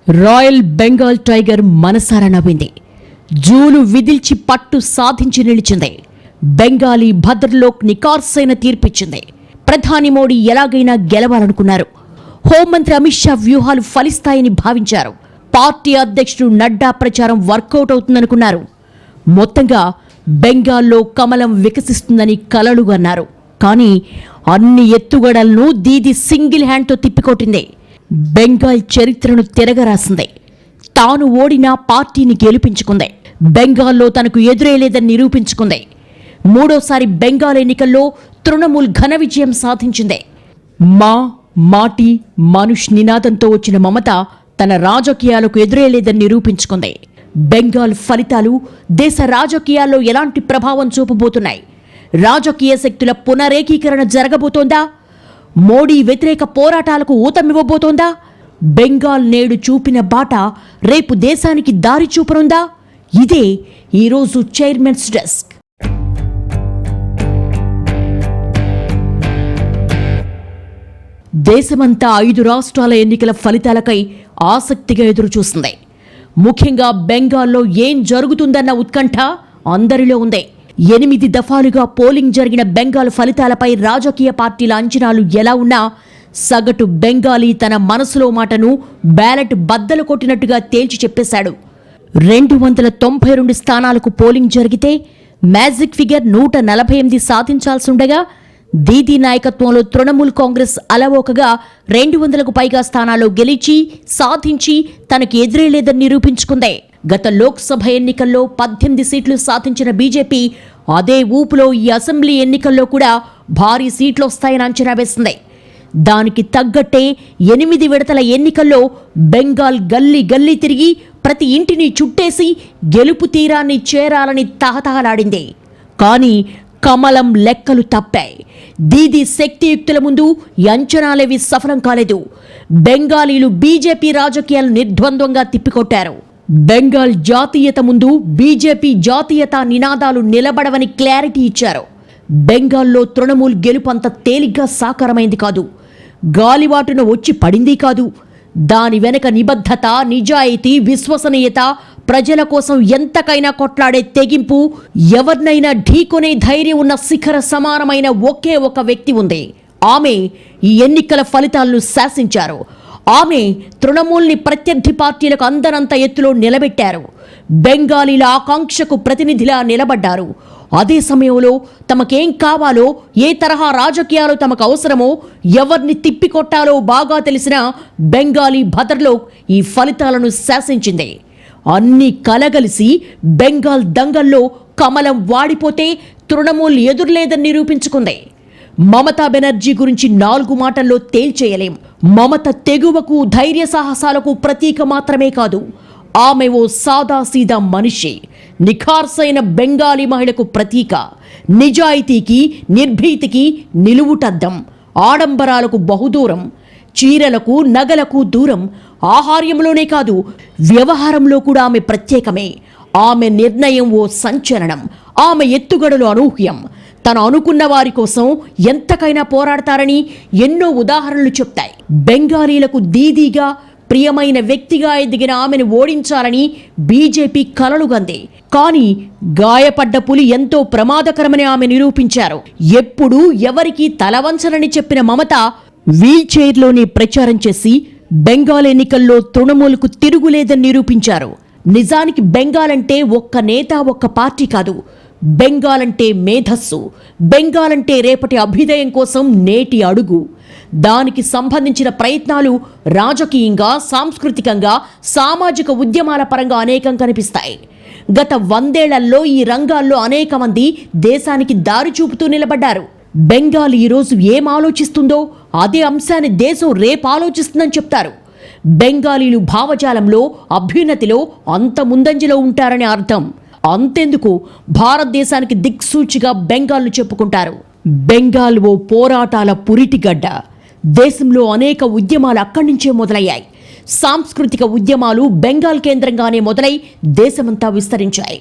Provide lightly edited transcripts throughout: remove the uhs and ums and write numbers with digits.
Royal Bengal tiger మనసారా నవ్వింది. జూలు విదిల్చి పట్టు సాధించి నిలిచింది. బెంగాలీ భద్రలోక్ నికార్సైన తీర్పిచ్చింది. ప్రధాని మోడీ ఎలాగైనా గెలవాలనుకున్నారు. హోంమంత్రి అమిత్ షా వ్యూహాలు ఫలిస్తాయని భావించారు. పార్టీ అధ్యక్షుడు నడ్డా ప్రచారం వర్కౌట్ అవుతుందనుకున్నారు. మొత్తంగా బెంగాల్లో కమలం వికసిస్తుందని కలలుగన్నారు. కానీ అన్ని ఎత్తుగడలను దీది సింగిల్ హ్యాండ్తో తిప్పికొట్టింది. బెంగాల్ చరిత్రను తిరగరాసింది. తాను ఓడినా పార్టీని గెలిపించుకుంది. బెంగాల్లో తనకు ఎదురేలేదని నిరూపించుకుంది. మూడోసారి బెంగాల్ ఎన్నికల్లో తృణమూల్ ఘన విజయం సాధించింది. మాటి మనుష్ నినాదంతో వచ్చిన మమత తన రాజకీయాలకు ఎదురేలేదని నిరూపించుకుంది. బెంగాల్ ఫలితాలు దేశ రాజకీయాల్లో ఎలాంటి ప్రభావం చూపబోతున్నాయి? రాజకీయ శక్తుల పునరేకీకరణ జరగబోతోందా? మోడీ వ్యతిరేక పోరాటాలకు ఊతమివ్వబోతోందా? బెంగాల్ నేడు చూపిన బాట రేపు దేశానికి దారి చూపనుందా? ఇదే ఈరోజు చైర్మన్స్ డెస్క్. దేశమంతా 5 రాష్ట్రాల ఎన్నికల ఫలితాలకై ఆసక్తిగా ఎదురుచూస్తుంది. ముఖ్యంగా బెంగాల్లో ఏం జరుగుతుందన్న ఉత్కంఠ అందరిలో ఉంది. 8 దఫాలుగా పోలింగ్ జరిగిన బెంగాల్ ఫలితాలపై రాజకీయ పార్టీల అంచనాలు ఎలా ఉన్నా సగటు బెంగాలీ తన మనసులో మాటను బ్యాలెట్ బద్దలు కొట్టినట్టుగా తేల్చి చెప్పేశాడు. 292 స్థానాలకు పోలింగ్ జరిగితే మ్యాజిక్ ఫిగర్ 148 సాధించాల్సిండగా దీదీ నాయకత్వంలో తృణమూల్ కాంగ్రెస్ అలవోకగా 200కు పైగా స్థానాలు గెలిచి సాధించి తనకు ఎదురేలేదని నిరూపించుకుంది. గత లోక్సభ ఎన్నికల్లో 18 సీట్లు సాధించిన బీజేపీ అదే ఊపులో ఈ అసెంబ్లీ ఎన్నికల్లో కూడా భారీ సీట్లు వస్తాయని అంచనా వేసింది. దానికి తగ్గట్టే 8 విడతల ఎన్నికల్లో బెంగాల్ గల్లీ గల్లీ తిరిగి ప్రతి ఇంటిని చుట్టేసి గెలుపు తీరాన్ని చేరాలని తహతహలాడింది. కానీ కమలం లెక్కలు తప్పాయి. దీదీ శక్తియుక్తుల ముందు ఈ అంచనాలేవి సఫలం కాలేదు. బెంగాలీలు బీజేపీ రాజకీయాలు నిర్ద్వంద్వంగా తిప్పికొట్టారు. బెంగాల్ జాతీయత ముందు బీజేపీ జాతీయత నినాదాలు నిలబడవని క్లారిటీ ఇచ్చారు. బెంగాల్లో తృణమూల్ గెలుపు అంత తేలిగ్గా సాకారమైంది కాదు. గాలివాటున వచ్చి పడింది కాదు. దాని వెనక నిబద్ధత, నిజాయితీ, విశ్వసనీయత, ప్రజల కోసం ఎంతకైనా కొట్లాడే తెగింపు, ఎవరినైనా ఢీకొనే ధైర్యం ఉన్న శిఖర సమానమైన ఒకే ఒక వ్యక్తి ఉంది. ఆమె ఈ ఎన్నికల ఫలితాలను శాసించారు. ఆమె తృణమూల్ని ప్రత్యర్థి పార్టీలకు అందనంత ఎత్తులో నిలబెట్టారు. బెంగాలీల ఆకాంక్షకు ప్రతినిధిలా నిలబడ్డారు. అదే సమయంలో తమకేం కావాలో, ఏ తరహా రాజకీయాలు తమకు అవసరమో, ఎవరిని తిప్పికొట్టాలో బాగా తెలిసిన బెంగాలీ భద్రలోక్ ఈ ఫలితాలను శాసించింది. అన్నీ కలగలిసి బెంగాల్ దంగల్లో కమలం వాడిపోతే తృణమూల్ ఎదురులేదని నిరూపించుకుంది. మమతా బెనర్జీ గురించి 4 మాటల్లో తేల్చేయలేం. మమత తెగువకు, ధైర్య సాహసాలకు ప్రతీక మాత్రమే కాదు, ఆమె ఓ సాదాసీదా మనిషి, నిఖార్సైన బెంగాలీ మహిళకు ప్రతీక. నిజాయితీకి, నిర్భీతికి నిలువుటద్దం. ఆడంబరాలకు బహుదూరం, చీరలకు, నగలకు దూరం. ఆహార్యంలోనే కాదు, వ్యవహారంలో కూడా ఆమె ప్రత్యేకమే. ఆమె నిర్ణయం ఓ సంచలనం. ఆమె ఎత్తుగడలు అనూహ్యం. తను అనుకున్న వారి కోసం ఎంతకైనా పోరాడతారని ఎన్నో ఉదాహరణలు చెప్తాయి. బెంగాలీలకు దీదీగా, ప్రియమైన వ్యక్తిగా ఎదిగిన ఆమెను ఓడించాలని బీజేపీ కలలుగంది. కానీ గాయపడ్డ పులి ఎంతో ప్రమాదకరమని ఆమె నిరూపించారు. ఎప్పుడూ ఎవరికీ తలవంచనని చెప్పిన మమత వీల్ చైర్లోనే ప్రచారం చేసి బెంగాల్ ఎన్నికల్లో తృణమూల్కు తిరుగులేదని నిరూపించారు. నిజానికి బెంగాల్ అంటే ఒక్క నేత, ఒక్క పార్టీ కాదు. బెంగాల్ అంటే మేధస్సు. బెంగాల్ అంటే రేపటి అభ్యుదయం కోసం నేటి అడుగు. దానికి సంబంధించిన ప్రయత్నాలు రాజకీయంగా, సాంస్కృతికంగా, సామాజిక ఉద్యమాల పరంగా అనేకం కనిపిస్తాయి. గత 100 ఏళ్లలో ఈ రంగాల్లో అనేక మంది దేశానికి దారి చూపుతూ నిలబడ్డారు. బెంగాల్ ఈరోజు ఏం ఆలోచిస్తుందో అదే అంశాన్ని దేశం రేపు ఆలోచిస్తుందని చెప్తారు. బెంగాలీలు భావజాలంలో, అభ్యున్నతిలో అంత ముందంజలో ఉంటారని అర్థం. అంతెందుకు, భారతదేశానికి దిక్సూచిగా బెంగాల్ను చెప్పుకుంటారు. బెంగాల్ ఓ పోరాటాల పురిటిగడ్డ. దేశంలో అనేక ఉద్యమాలు అక్కడి నుంచే మొదలయ్యాయి. సాంస్కృతిక ఉద్యమాలు బెంగాల్ కేంద్రంగానే మొదలై దేశమంతా విస్తరించాయి.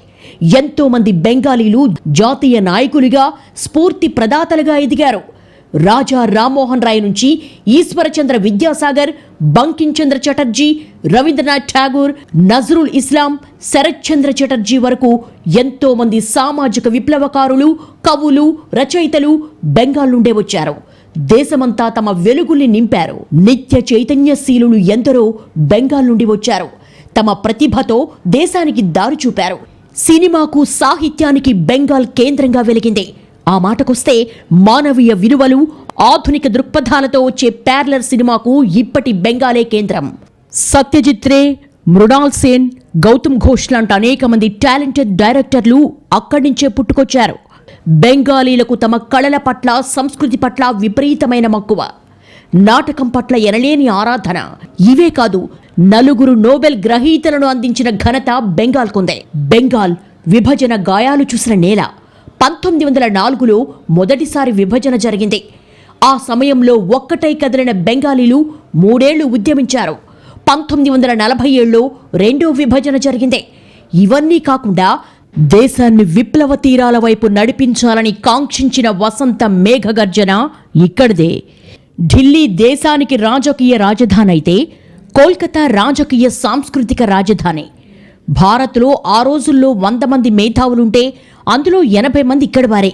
ఎంతో మంది బెంగాలీలు జాతీయ నాయకులుగా, స్ఫూర్తి ప్రదాతలుగా ఎదిగారు. రాజా రామ్మోహన్ రాయ్ నుంచి ఈశ్వరచంద్ర విద్యాసాగర్, బంకిం చంద్ర చటర్జీ, రవీంద్రనాథ్ ఠాగూర్, నజరుల్ ఇస్లాం, శరత్ చంద్ర చటర్జీ వరకు ఎంతో మంది సామాజిక విప్లవకారులు, కవులు, రచయితలు బెంగాల్ నుండే వచ్చారు. దేశమంతా తమ వెలుగుల్ని నింపారు. నిత్య చైతన్యశీలులు ఎందరో బెంగాల్ నుండి వచ్చారు. తమ ప్రతిభతో దేశానికి దారి చూపారు. సినిమాకు, సాహిత్యానికి బెంగాల్ కేంద్రంగా వెలిగింది. ఆ మాటకొస్తే మానవీయ విలువలు, ఆధునిక దృక్పథాలతో వచ్చే ప్యారలర్ సినిమాకు ఇప్పటి బెంగాలే కేంద్రం. సత్యజిత్ రే, మృణాల్ సేన్, గౌతమ్ ఘోష్ లాంటి అనేక మంది టాలెంటెడ్ డైరెక్టర్లు అక్కడి నుంచే పుట్టుకొచ్చారు. బెంగాలీలకు తమ కళల పట్ల, సంస్కృతి పట్ల విపరీతమైన మక్కువ, నాటకం పట్ల ఎనలేని ఆరాధన. ఇవే కాదు, 4 నోబెల్ గ్రహీతలను అందించిన ఘనత బెంగాల్కుందే. బెంగాల్ విభజన గాయాలు చూసిన నేల. 1904లో మొదటిసారి విభజన జరిగింది. ఆ సమయంలో ఒక్కటై కదిలిన బెంగాలీలు 3 ఏళ్లు ఉద్యమించారు. 1947లో రెండో విభజన జరిగింది. ఇవన్నీ కాకుండా దేశాన్ని విప్లవ తీరాల వైపు నడిపించాలని కాంక్షించిన వసంత మేఘగర్జన ఇక్కడిదే. ఢిల్లీ దేశానికి రాజకీయ రాజధాని అయితే కోల్కతా రాజకీయ సాంస్కృతిక రాజధాని. భారత్లో ఆ రోజుల్లో 100 మంది మేధావులుంటే అందులో 80 మంది ఇక్కడి వారే.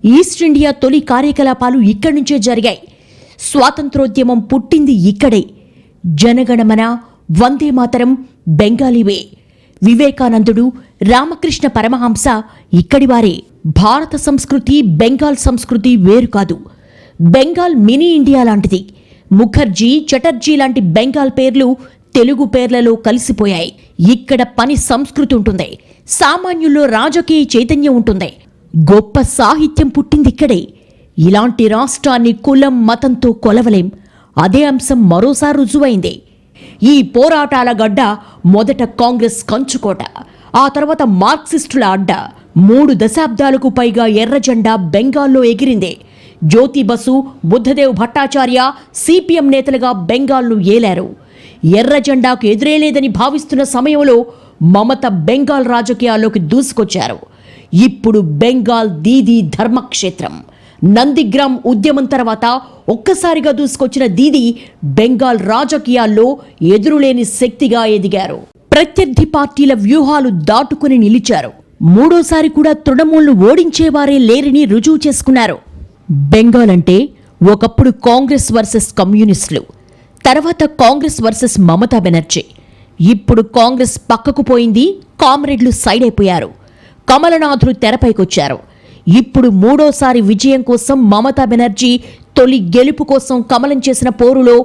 ఈస్ట్ ఇండియా తొలి కార్యకలాపాలు ఇక్కడి నుంచే జరిగాయి. స్వాతంత్రోద్యమం పుట్టింది ఇక్కడే. జనగణమన, వందే మాతరం బెంగాలీవే. వివేకానందుడు, రామకృష్ణ పరమహంస ఇక్కడివారే. భారత సంస్కృతి, బెంగాల్ సంస్కృతి వేరు కాదు. బెంగాల్ మినీ ఇండియా లాంటిది. ముఖర్జీ, చటర్జీ లాంటి బెంగాల్ పేర్లు తెలుగు పేర్లలో కలిసిపోయాయి. ఇక్కడ పని సంస్కృతి ఉంటుంది. సామాన్యుల్లో రాజకీయ చైతన్యం ఉంటుంది. గొప్ప సాహిత్యం పుట్టింది ఇక్కడే. ఇలాంటి రాష్ట్రాన్ని కులం, మతంతో కొలవలేం. అదే అంశం మరోసారి రుజువైంది. ఈ పోరాటాల గడ్డ మొదట కాంగ్రెస్ కంచుకోట, ఆ తర్వాత మార్క్సిస్టుల అడ్డ. 3 దశాబ్దాలకు పైగా ఎర్ర జెండా బెంగాల్లో ఎగిరింది. జ్యోతి బసు, బుద్ధదేవ్ భట్టాచార్య సిపిఎం నేతలుగా బెంగాల్ను ఏలారు. ఎర్ర జెండాకు ఎదురేలేదని భావిస్తున్న సమయంలో మమత బెంగాల్ రాజకీయాల్లోకి దూసుకొచ్చారు. ఇప్పుడు బెంగాల్ దీదీ ధర్మక్షేత్రం. నందిగ్రామ్ ఉద్యమం తర్వాత ఒక్కసారిగా దూసుకొచ్చిన దీదీ బెంగాల్ రాజకీయాల్లో ఎదురులేని శక్తిగా ఎదిగారు. ప్రత్యర్థి పార్టీల వ్యూహాలు దాటుకుని నిలిచారు. 3వ కూడా తృణమూల్ను ఓడించేవారే లేరని రుజువు చేసుకున్నారు. బెంగాల్ అంటే ఒకప్పుడు కాంగ్రెస్ వర్సెస్ కమ్యూనిస్టులు, తర్వాత కాంగ్రెస్ వర్సెస్ మమతా బెనర్జీ. ఇప్పుడు కాంగ్రెస్ పక్కకు పోయింది, కామ్రేడ్లు సైడ్ అయిపోయారు. కమలనాథులు తెరపైకొచ్చారు. ఇప్పుడు 3వ విజయం కోసం మమతా బెనర్జీ, తొలి గెలుపు కోసం కమలం చేసిన పోరులో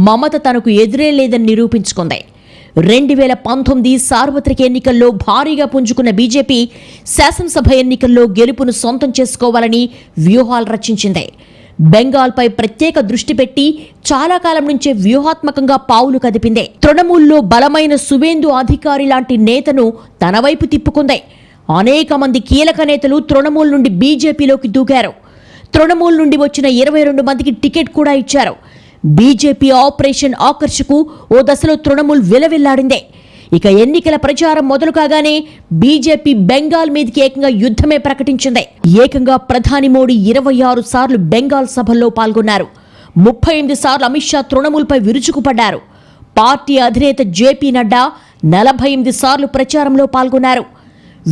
మమత తనకు ఎదురే లేదని నిరూపించుకుంది. 2019 సార్వత్రిక ఎన్నికల్లో భారీగా పుంజుకున్న బీజేపీ శాసనసభ ఎన్నికల్లో గెలుపును సొంతం చేసుకోవాలని వ్యూహాలు రచించింది. బెంగాల్పై ప్రత్యేక దృష్టి పెట్టి చాలా కాలం నుంచే వ్యూహాత్మకంగా పావులు కదిపింది. తృణమూల్లో బలమైన సువేందు అధికారి లాంటి నేతను తన వైపు తిప్పుకుంది. అనేక మంది కీలక నేతలు తృణమూల్ నుండి బీజేపీలోకి దూకారు. తృణమూల్ నుండి వచ్చిన 22 మందికి టికెట్ కూడా ఇచ్చారు. బీజేపీ ఆపరేషన్ ఆకర్షకు ఓ దశలో తృణమూల్ విలవిల్లాడిందే. ఇక ఎన్నికల ప్రచారం మొదలు కాగానే బీజేపీ బెంగాల్ మీదకి ఏకంగా యుద్ధమే ప్రకటించింది. ఏకంగా ప్రధాని మోడీ 26 సార్లు బెంగాల్ సభల్లో పాల్గొన్నారు. 38 సార్లు అమిత్ షా తృణమూల్పై విరుచుకుపడ్డారు. పార్టీ అధినేత జేపీ నడ్డా 48 సార్లు ప్రచారంలో పాల్గొన్నారు.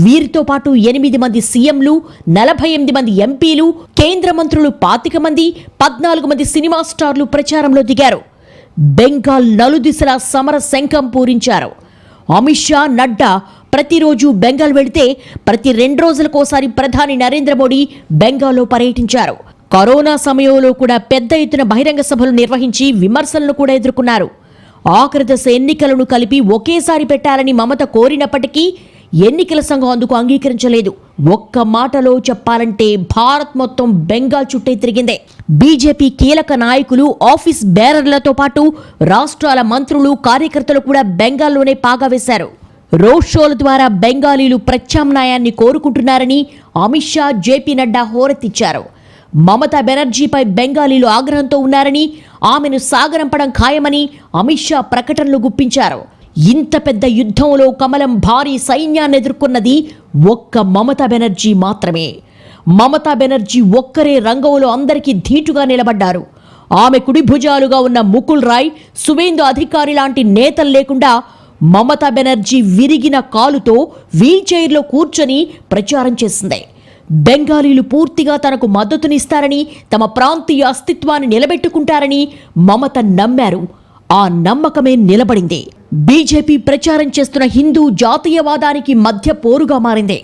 వీరితో పాటు 8 మంది సీఎంలు, 48 మంది ఎంపీలు, కేంద్ర మంత్రులు 25 మంది, 14 మంది సినిమా స్టార్లు ప్రచారంలో దిగారు. బెంగాల్ నలుదిశలా సమర శంఖం పూరించారు. అమిత్ షా, నడ్డా ప్రతిరోజు బెంగాల్ వెళితే ప్రతి 2 రోజులకోసారి ప్రధాని నరేంద్ర మోడీ బెంగాల్లో పర్యటించారు. కరోనా సమయంలో కూడా పెద్ద ఎత్తున బహిరంగ సభలు నిర్వహించి విమర్శలను కూడా ఎదుర్కొన్నారు. ఆఖరి దశ ఎన్నికలను కలిపి ఒకేసారి పెట్టాలని మమత కోరినప్పటికీ ఎన్నికల సంఘం అందుకు అంగీకరించలేదు. ఒక్క మాటలో చెప్పాలంటే భారత్ మొత్తం బెంగాల్ చుట్టే తిరిగిందే. బీజేపీ కీలక నాయకులు, ఆఫీస్ బేరర్లతో పాటు రాష్ట్రాల మంత్రులు, కార్యకర్తలు కూడా బెంగాల్లోనే పాగా వేశారు. రోడ్ షోల ద్వారా బెంగాలీలు ప్రత్యామ్నాయాన్ని కోరుకుంటున్నారని అమిత్ షా, జేపీ నడ్డా హోరెత్తిచ్చారు. మమతా బెనర్జీపై బెంగాలీలు ఆగ్రహంతో ఉన్నారని, ఆమెను సాగనంపడం ఖాయమని అమిత్ షా ప్రకటనలు గుప్పించారు. ఇంత పెద్ద యుద్ధంలో కమలం భారీ సైన్యాన్ని ఎదుర్కొన్నది ఒక్క మమతా బెనర్జీ మాత్రమే. మమతా బెనర్జీ ఒక్కరే రంగంలో అందరికీ ధీటుగా నిలబడ్డారు. ఆమె కుడి భుజాలుగా ఉన్న ముకుల్ రాయ్, సువేందు అధికారి లాంటి నేతలు లేకుండా మమతా బెనర్జీ విరిగిన కాలుతో వీల్చైర్లో కూర్చొని ప్రచారం చేసింది. బెంగాలీలు పూర్తిగా తనకు మద్దతునిస్తారని, తమ ప్రాంతీయ అస్తిత్వాన్ని నిలబెట్టుకుంటారని మమత నమ్మారు. ఆ నమ్మకమే నిలబడింది. బీజేపీ ప్రచారం చేస్తున్న హిందూ జాతీయవాదానికి మధ్య పోరుగా మారింది.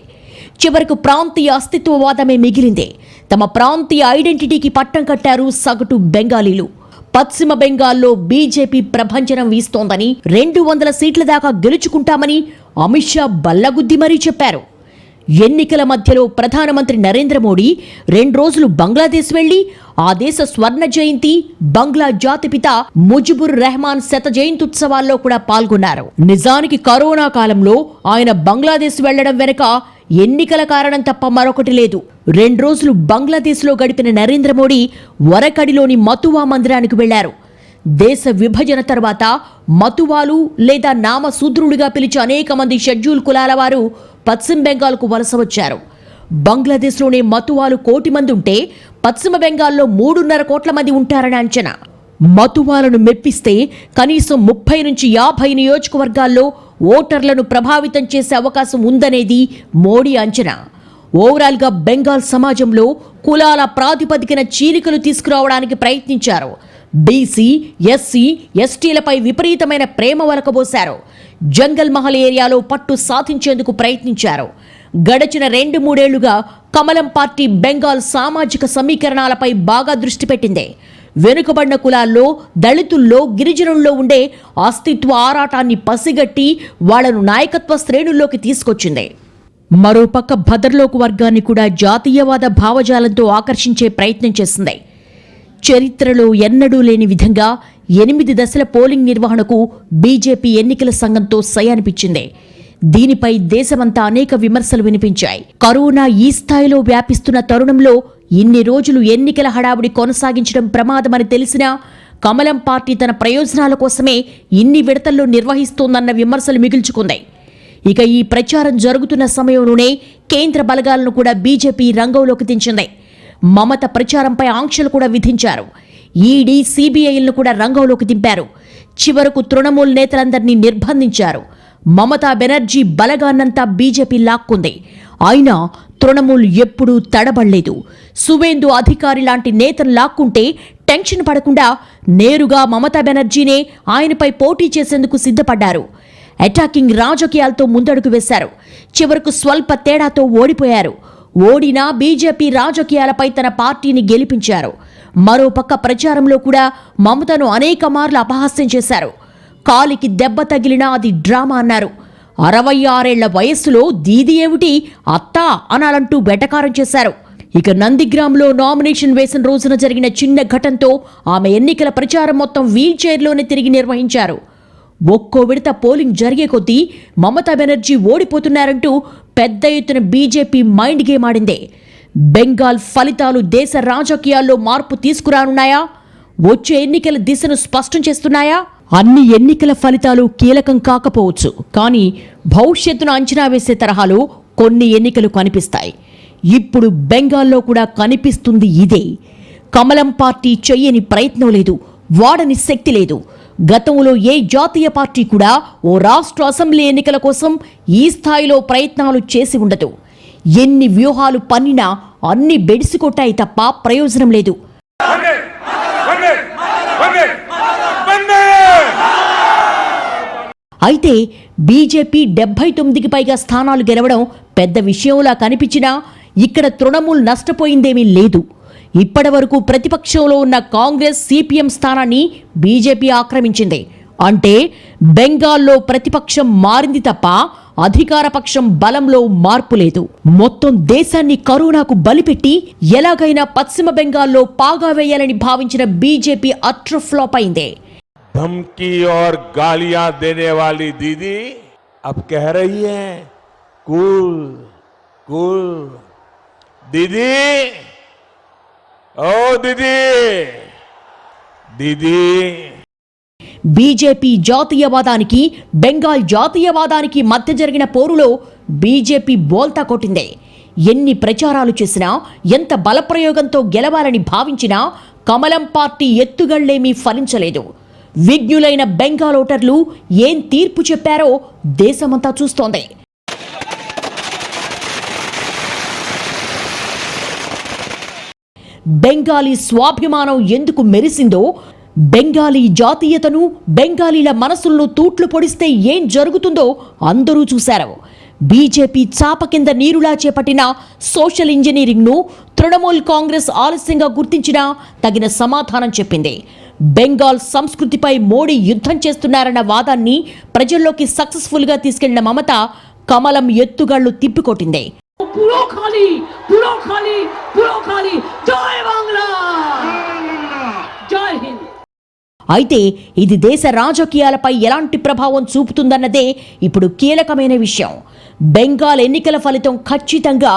చివరకు ప్రాంతీయ అస్తిత్వవాదమే మిగిలింది. తమ ప్రాంతీయ ఐడెంటిటీకి పట్టం కట్టారు సగటు బెంగాలీలు. పశ్చిమ బెంగాల్లో బీజేపీ ప్రభంజనం వీస్తోందని, 200 సీట్ల దాకా గెలుచుకుంటామని అమిత్ షా బల్లగుద్ది మరీ చెప్పారు. ఎన్నికల మధ్యలో ప్రధానమంత్రి నరేంద్ర మోడీ 2 రోజులు బంగ్లాదేశ్ వెళ్లి ఆ దేశ స్వర్ణ జయంతి, బంగ్లా జాతిపిత ముజిబుర్ రెహమాన్ శత జయంత్యుత్సవాల్లో కూడా పాల్గొన్నారు. నిజానికి కరోనా కాలంలో ఆయన బంగ్లాదేశ్ వెళ్లడం వెనుక ఎన్నికల కారణం తప్ప మరొకటి లేదు. 2 రోజులు బంగ్లాదేశ్లో గడిపిన నరేంద్ర మోడీ వరకడిలోని మతువా మందిరానికి వెళ్లారు. దేశ విభజన తర్వాత మతువాలు లేదా నామశూద్రులుగా పిలిచే అనేక మంది షెడ్యూల్ కులాల వారు పశ్చిమ బెంగాల్కు వలస వచ్చారు. బంగ్లాదేశ్లోనే మతువాలు 1 కోటి మంది ఉంటే పశ్చిమ బెంగాల్లో 3.5 కోట్ల మంది ఉంటారని అంచనా. మతువాలను మెప్పిస్తే కనీసం 30 నుంచి 50 నియోజకవర్గాల్లో ఓటర్లను ప్రభావితం చేసే అవకాశం ఉందనేది మోడీ అంచనా. ఓవరాల్గా బెంగాల్ సమాజంలో కులాల ప్రాతిపదికన చీలికలు తీసుకురావడానికి ప్రయత్నించారు. బీసీ, ఎస్సీ, ఎస్టీలపై విపరీతమైన ప్రేమ వలకబోశారు. జంగల్ మహల్ ఏరియాలో పట్టు సాధించేందుకు ప్రయత్నించారు. గడచిన 2-3 ఏళ్లుగా కమలం పార్టీ బెంగాల్ సామాజిక సమీకరణాలపై బాగా దృష్టి పెట్టింది. వెనుకబడిన కులాల్లో, దళితుల్లో, గిరిజనుల్లో ఉండే అస్తిత్వ ఆరాటాన్ని పసిగట్టి వాళ్లను నాయకత్వ శ్రేణుల్లోకి తీసుకొచ్చింది. మరోపక్క భద్రలోక వర్గాన్ని కూడా జాతీయవాద భావజాలంతో ఆకర్షించే ప్రయత్నం చేసింది. చరిత్రలో ఎన్నడూ లేని విధంగా 8 దశల పోలింగ్ నిర్వహణకు బీజేపీ ఎన్నికల సంఘంతో సై అనిపించింది. దీనిపై దేశమంతా అనేక విమర్శలు వినిపించాయి. కరోనా ఈ స్థాయిలో వ్యాపిస్తున్న తరుణంలో ఇన్ని రోజులు ఎన్నికల హడావుడి కొనసాగించడం ప్రమాదమని తెలిసినా కమలం పార్టీ తన ప్రయోజనాల కోసమే ఇన్ని విడతల్లో నిర్వహిస్తోందన్న విమర్శలు మిగిల్చుకుంది. ఇక ఈ ప్రచారం జరుగుతున్న సమయంలోనే కేంద్ర బలగాలను కూడా బీజేపీ రంగంలోకి దించింది. మమత ప్రచారంపై ఆంక్షలు కూడా విధించారు. ఈడీ, సిబిఐలను కూడా రంగంలోకి దింపారు. చివరకు తృణమూల్ నేతలందరినీ నిర్బంధించారు. మమతా బెనర్జీ బలగాన్నంతా బీజేపీ లాక్కుంది. అయినా తృణమూల్ ఎప్పుడూ తడబడలేదు. సువేందు అధికారి లాంటి నేతను లాక్కుంటే టెన్షన్ పడకుండా నేరుగా మమతా బెనర్జీనే ఆయనపై పోటీ చేసేందుకు సిద్ధపడ్డారు. అటాకింగ్ రాజకీయాలతో ముందడుగు వేశారు. చివరకు స్వల్ప తేడాతో ఓడిపోయారు. ఓడినా బీజేపీ రాజకీయాలపై తన పార్టీని గెలిపించారు. మరోపక్క ప్రచారంలో కూడా మమతను అనేక మార్లు అపహాస్యం చేశారు. కాలికి దెబ్బ తగిలినా అది డ్రామా అన్నారు. 66 ఏళ్ల వయస్సులో దీది ఏమిటి అత్తా అనాలంటూ వెటకారం చేశారు. ఇక నందిగ్రామ్లో నామినేషన్ వేసిన రోజున జరిగిన చిన్న ఘటనతో ఆమె ఎన్నికల ప్రచారం మొత్తం వీల్ చైర్లోనే తిరిగి నిర్వహించారు. ఒక్కో విడత పోలింగ్ జరిగే కొద్దీ మమతా బెనర్జీ ఓడిపోతున్నారంటూ పెద్ద ఎత్తున బీజేపీ మైండ్ గేమ్ ఆడింది. బెంగాల్ ఫలితాలు దేశ రాజకీయాల్లో మార్పు తీసుకురానున్నాయా? వచ్చే ఎన్నికల దిశను స్పష్టం చేస్తున్నాయా? అన్ని ఎన్నికల ఫలితాలు కీలకం కాకపోవచ్చు, కానీ భవిష్యత్తును అంచనా వేసే తరహాలో కొన్ని ఎన్నికలు కనిపిస్తాయి. ఇప్పుడు బెంగాల్లో కూడా కనిపిస్తుంది ఇదే. కమలం పార్టీ చెయ్యని ప్రయత్నం లేదు, వాడని శక్తి లేదు. గతంలో ఏ జాతీయ పార్టీ కూడా ఓ రాష్ట్ర అసెంబ్లీ ఎన్నికల కోసం ఈ స్థాయిలో ప్రయత్నాలు చేసి ఉండదు. ఎన్ని వ్యూహాలు పన్నినా అన్ని బెడిసికొట్టాయి తప్ప ప్రయోజనం లేదు. అయితే బీజేపీ 79కి పైగా స్థానాలు గెలవడం పెద్ద విషయంలా కనిపించినా ఇక్కడ తృణమూల్ నష్టపోయిందేమీ లేదు. ఇప్పటి వరకు ప్రతిపక్షంలో ఉన్న కాంగ్రెస్, సిపిఎం స్థానాన్ని బీజేపీ ఆక్రమించింది. అంటే బెంగాల్లో ప్రతిపక్షం మారింది తప్ప అధికార పక్షం బలంలో మార్పు లేదు. మొత్తం దేశాన్ని కరోనాకు బలిపెట్టి ఎలాగైనా పశ్చిమ బెంగాల్లో పాగా వేయాలని భావించిన బీజేపీ అట్టర్ ఫ్లాప్ అయింది. धमकी और गालियां देने वाली दीदी अब कह रही है कूल कूल दीदी, ओ दीदी दीदी. బీజేపీ జాతీయవాదానికి, బెంగాల్ జాతీయవాదానికి మధ్య జరిగిన పోరులో బీజేపీ బోల్తా కొట్టింది. ఎన్ని ప్రచారాలు చేసినా, ఎంత బలప్రయోగంతో గెలవాలని భావించినా కమలం పార్టీ ఎత్తుగళ్లేమీ ఫలించలేదు. విజ్ఞులైన బెంగాల్ ఓటర్లు ఏం తీర్పు చెప్పారో దేశమంతా చూస్తోంది. బెంగాలీ స్వాభిమానం ఎందుకు మెరిసిందో, బెంగాలీ జాతీయతను, బెంగాలీల మనసులను తూట్లు పొడిస్తే ఏం జరుగుతుందో అందరూ చూశారు. బీజేపీ చాప కింద నీరులా చేపట్టిన సోషల్ ఇంజనీరింగ్ను తృణమూల్ కాంగ్రెస్ ఆలస్యంగా గుర్తించినా తగిన సమాధానం చెప్పింది. బెంగాల్ సంస్కృతిపై మోడీ యుద్ధం చేస్తున్నారన్న వాదాన్ని ప్రజల్లోకి సక్సెస్ఫుల్గా తీసుకెళ్లిన మమత కమలం ఎత్తుగాళ్లు తిప్పికొట్టింది. అయితే ఇది దేశ రాజకీయాలపై ఎలాంటి ప్రభావం చూపుతుందన్నదే ఇప్పుడు కీలకమైన విషయం. బెంగాల్ ఎన్నికల ఫలితం ఖచ్చితంగా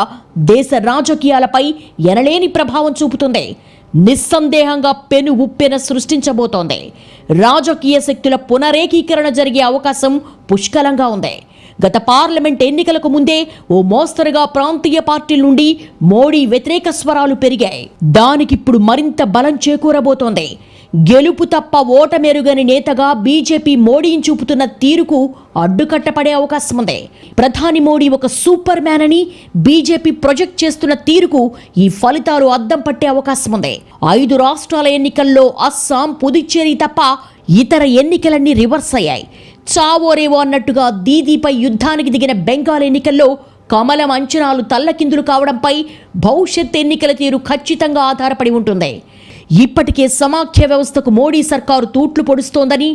దేశ రాజకీయాలపై ఎనలేని ప్రభావం చూపుతుంది. నిస్సందేహంగా పెను ఉప్పెన సృష్టించబోతోంది. రాజకీయ శక్తుల పునరేకీకరణ జరిగే అవకాశం పుష్కలంగా ఉంది. గత పార్లమెంట్ ఎన్నికలకు ముందే ఓ మోస్తరుగా ప్రాంతీయ పార్టీల నుండి మోడీ వ్యతిరేక స్వరాలు పెరిగాయి. దానికిప్పుడు మరింత బలం చేకూరబోతోంది. గెలుపు తప్ప ఓటమెరుగని నేతగా బీజేపీ మోడీని చూపుతున్న తీరుకు అడ్డుకట్టపడే అవకాశం ఉంది. ప్రధాని మోడీ ఒక సూపర్ మ్యాన్ అని బీజేపీ ప్రొజెక్ట్ చేస్తున్న తీరుకు ఈ ఫలితాలు అద్దం పట్టే అవకాశం ఉంది. 5 రాష్ట్రాల ఎన్నికల్లో అస్సాం, పుదుచ్చేరి తప్ప ఇతర ఎన్నికలన్నీ రివర్స్ అయ్యాయి. చావోరేవో అన్నట్టుగా దీదీపై యుద్ధానికి దిగిన బెంగాల్ ఎన్నికల్లో కమలం అంచనాలు తల్లకిందులు కావడంపై భవిష్యత్ ఎన్నికల తీరు ఖచ్చితంగా ఆధారపడి ఉంటుంది. ఇప్పటికే సమాఖ్య వ్యవస్థకు మోడీ సర్కారు తూట్లు పొడుస్తోందని,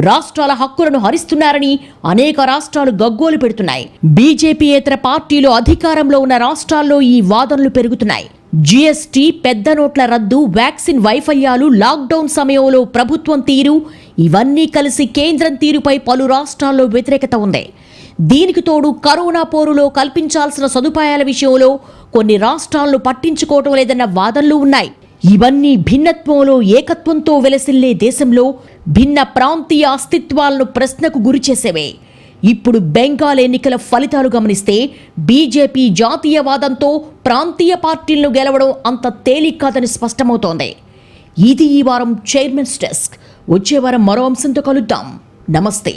రాష్ట్రాల హక్కులను హరిస్తున్నారని అనేక రాష్ట్రాలు గగ్గోలు పెడుతున్నాయి. బీజేపీయేతర పార్టీలు అధికారంలో ఉన్న రాష్ట్రాల్లో ఈ వాదనలు పెరుగుతున్నాయి. జీఎస్టీ, పెద్ద నోట్ల రద్దు, వ్యాక్సిన్ వైఫల్యాలు, లాక్డౌన్ సమయంలో ప్రభుత్వం తీరు, ఇవన్నీ కలిసి కేంద్రం తీరుపై పలు రాష్ట్రాల్లో వ్యతిరేకత ఉంది. దీనికి తోడు కరోనా పోరులో కల్పించాల్సిన సదుపాయాల విషయంలో కొన్ని రాష్ట్రాలను పట్టించుకోవటం లేదన్న వాదనలు ఉన్నాయి. ఇవన్నీ భిన్నత్వంలో ఏకత్వంతో వెలసిల్లే దేశంలో భిన్న ప్రాంతీయ అస్తిత్వాలను ప్రశ్నకు గురిచేసేవే. ఇప్పుడు బెంగాల్ ఎన్నికల ఫలితాలు గమనిస్తే బీజేపీ జాతీయవాదంతో ప్రాంతీయ పార్టీలను గెలవడం అంత తేలిక కాదని స్పష్టమవుతోంది. ఇది ఈ వారం చైర్మన్స్ డెస్క్. వచ్చే వారం మరో అంశంతో కలుద్దాం. నమస్తే.